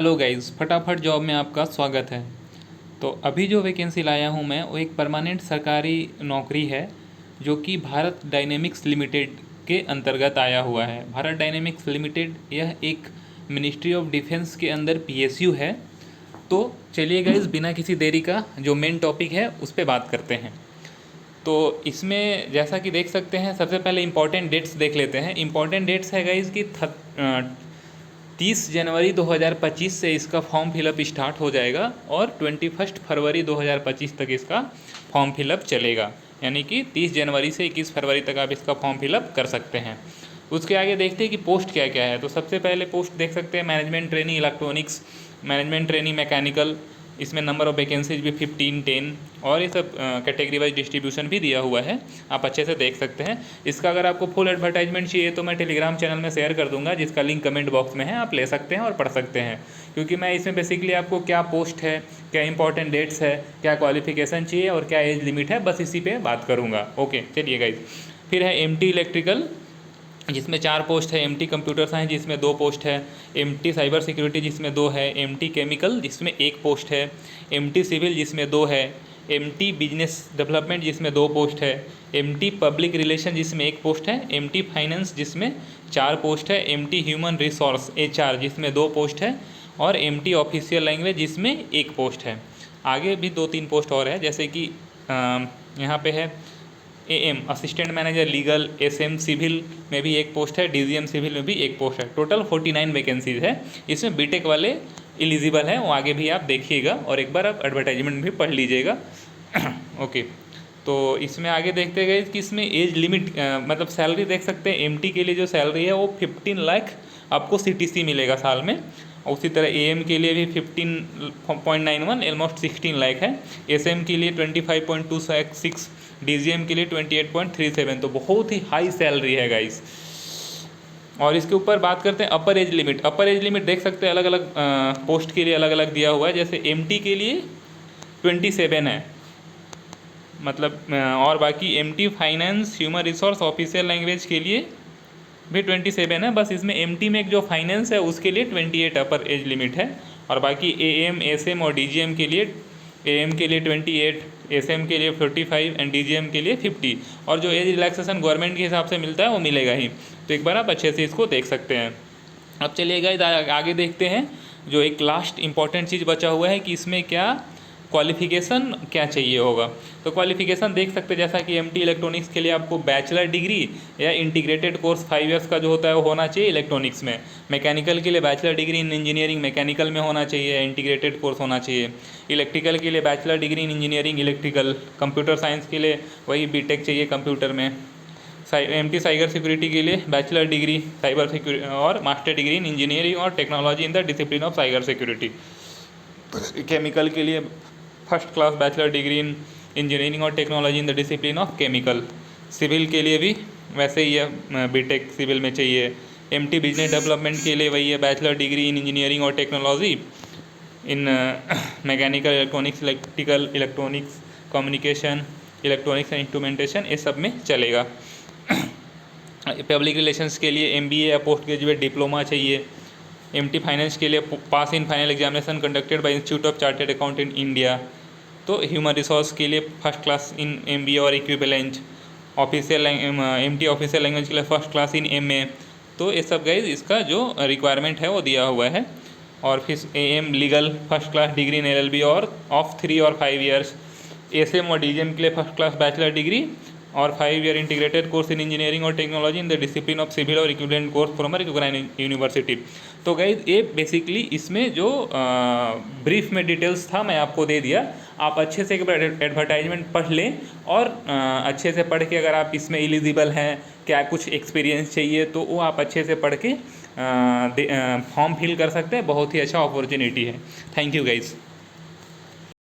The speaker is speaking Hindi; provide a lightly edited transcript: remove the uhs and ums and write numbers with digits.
हेलो गाइस, फटाफट जॉब में आपका स्वागत है। तो अभी जो वैकेंसी लाया हूँ मैं वो एक परमानेंट सरकारी नौकरी है जो कि भारत डायनेमिक्स लिमिटेड के अंतर्गत आया हुआ है। भारत डायनेमिक्स लिमिटेड यह एक मिनिस्ट्री ऑफ डिफेंस के अंदर पीएसयू है। तो चलिए गाइस, बिना किसी देरी का जो मेन टॉपिक है उस पर बात करते हैं। तो इसमें जैसा कि देख सकते हैं, सबसे पहले इंपॉर्टेंट डेट्स देख लेते हैं। इंपॉर्टेंट डेट्स है गाइस कि 30 जनवरी 2025 से इसका फॉर्म फिलअप स्टार्ट हो जाएगा और 21 फरवरी 2025 तक इसका फॉर्म फिलअप चलेगा। यानी कि 30 जनवरी से 21 फरवरी तक आप इसका फॉर्म फिलअप कर सकते हैं। उसके आगे देखते हैं कि पोस्ट क्या क्या है। तो सबसे पहले पोस्ट देख सकते हैं management training electronics, management training mechanical. इसमें नंबर ऑफ वैकेंसीज भी 15, 10 और ये सब कैटेगरी वाइज डिस्ट्रीब्यूशन भी दिया हुआ है, आप अच्छे से देख सकते हैं। इसका अगर आपको फुल एडवर्टाइजमेंट चाहिए तो मैं टेलीग्राम चैनल में शेयर कर दूंगा, जिसका लिंक कमेंट बॉक्स में है, आप ले सकते हैं और पढ़ सकते हैं। क्योंकि मैं इसमें बेसिकली आपको क्या पोस्ट है, क्या इंपॉर्टेंट डेट्स है, क्या क्वालिफिकेशन चाहिए और क्या एज लिमिट है, बस इसी पर बात करूँगा। ओके, चलिए गाइज। फिर है एमटी इलेक्ट्रिकल, जिसमें 4 पोस्ट है। एमटी कंप्यूटर साइंस जिसमें 2 पोस्ट है। एमटी साइबर सिक्योरिटी जिसमें 2 है। एमटी केमिकल जिसमें 1 पोस्ट है। एमटी सिविल जिसमें 2 है। एमटी बिजनेस डेवलपमेंट जिसमें 2 पोस्ट है। एमटी पब्लिक रिलेशन जिसमें 1 पोस्ट है। एमटी फाइनेंस जिसमें 4 पोस्ट है। एमटी ह्यूमन रिसोर्स एचआर जिसमें 2 पोस्ट है। और एमटी ऑफिशियल लैंग्वेज जिसमें 1 पोस्ट है। आगे भी 2-3 पोस्ट और है, जैसे कि यहाँ पे है AM assistant manager legal, SM civil में भी 1 पोस्ट है। डीजीएम सिविल में भी 1 पोस्ट है। टोटल 49 वैकेंसीज है। इसमें बीटेक वाले एलिजिबल हैं, वो आगे भी आप देखिएगा और एक बार आप एडवर्टाइजमेंट भी पढ़ लीजिएगा। ओके, तो इसमें आगे देखते गए कि इसमें एज लिमिट मतलब सैलरी देख सकते हैं। एमटी के लिए जो सैलरी है वो 15 लाख आपको सीटीसी मिलेगा साल में। उसी तरह एएम के लिए भी 15.91 ऑलमोस्ट 16 लाख है। एसएम के लिए 25.26, डीजीएम के लिए 28.37। तो बहुत ही हाई सैलरी है गाइस। और इसके ऊपर बात करते हैं अपर एज लिमिट। अपर एज लिमिट देख सकते हैं अलग अलग पोस्ट के लिए अलग अलग दिया हुआ है। जैसे एमटी के लिए 27 है, मतलब और बाकी MT finance human resource official language के लिए भी 27 है। बस इसमें एमटी में एक जो फाइनेंस है उसके लिए 28 अपर एज लिमिट है। और बाकी एएम, एसएम और डीजीएम के लिए एएम के लिए 28, एसएम के लिए 45 एंड डीजीएम के लिए 50। और जो एज रिलैक्सेशन गवर्नमेंट के हिसाब से मिलता है वो मिलेगा ही। तो एक बार आप अच्छे से इसको देख सकते हैं। अब चलिए गाइस आगे देखते हैं। जो एक लास्ट इंपॉर्टेंट चीज़ बचा हुआ है कि इसमें क्या क्वालिफिकेशन क्या चाहिए होगा। तो क्वालिफिकेशन देख सकते हैं, जैसा कि एमटी इलेक्ट्रॉनिक्स के लिए आपको बैचलर डिग्री या इंटीग्रेटेड कोर्स 5 इयर्स का जो होता है वो होना चाहिए इलेक्ट्रॉनिक्स में। मैकेनिकल के लिए bachelor degree in engineering mechanical में होना चाहिए, इंटीग्रेटेड कोर्स होना चाहिए। इलेक्ट्रिकल के लिए bachelor degree in engineering electrical. Computer science के लिए वही बीटेक चाहिए कंप्यूटर में। एमटी साइबर सिक्योरिटी के लिए बैचलर डिग्री साइबर सिक्योरिटी और मास्टर डिग्री इन इंजीनियरिंग और technology in the discipline of cyber security. Chemical के लिए first class bachelor degree in engineering और technology in the discipline of chemical. Civil के लिए भी वैसे ही है, बीटेक सिविल में चाहिए। एमटी बिजनेस डेवलपमेंट के लिए वही है, बैचलर डिग्री इन इंजीनियरिंग और technology in mechanical, electronics, electrical, electronics, communication, electronics and instrumentation, ये सब में चलेगा। पब्लिक रिलेशंस के लिए एमबीए या पोस्ट ग्रेजुएट डिप्लोमा चाहिए। एमटी फाइनेंस के लिए pass in final examination conducted by institute of chartered accountant India. तो ह्यूमन रिसोर्स के लिए फर्स्ट क्लास इन एमबीए और equivalent. Official MT official language के लिए फर्स्ट क्लास इन एमए। तो ये सब गाइज इसका जो रिक्वायरमेंट है वो दिया हुआ है। और फिर am legal first class degree in LLB और ऑफ 3 और 5 ईयर्स। एसएम और डीजीएम के लिए फर्स्ट क्लास बैचलर डिग्री और 5 year integrated course in engineering और technology in the discipline of civil और equivalent course from recognised university. तो गाइज ये बेसिकली इसमें जो ब्रीफ में डिटेल्स था मैं आपको दे दिया। आप अच्छे से एक बार एडवर्टाइजमेंट पढ़ लें और अच्छे से पढ़ के अगर आप इसमें एलिजिबल हैं, क्या कुछ एक्सपीरियंस चाहिए, तो वो आप अच्छे से पढ़ के फॉर्म फिल कर सकते हैं। बहुत ही अच्छा अपॉर्चुनिटी है। Thank you guys.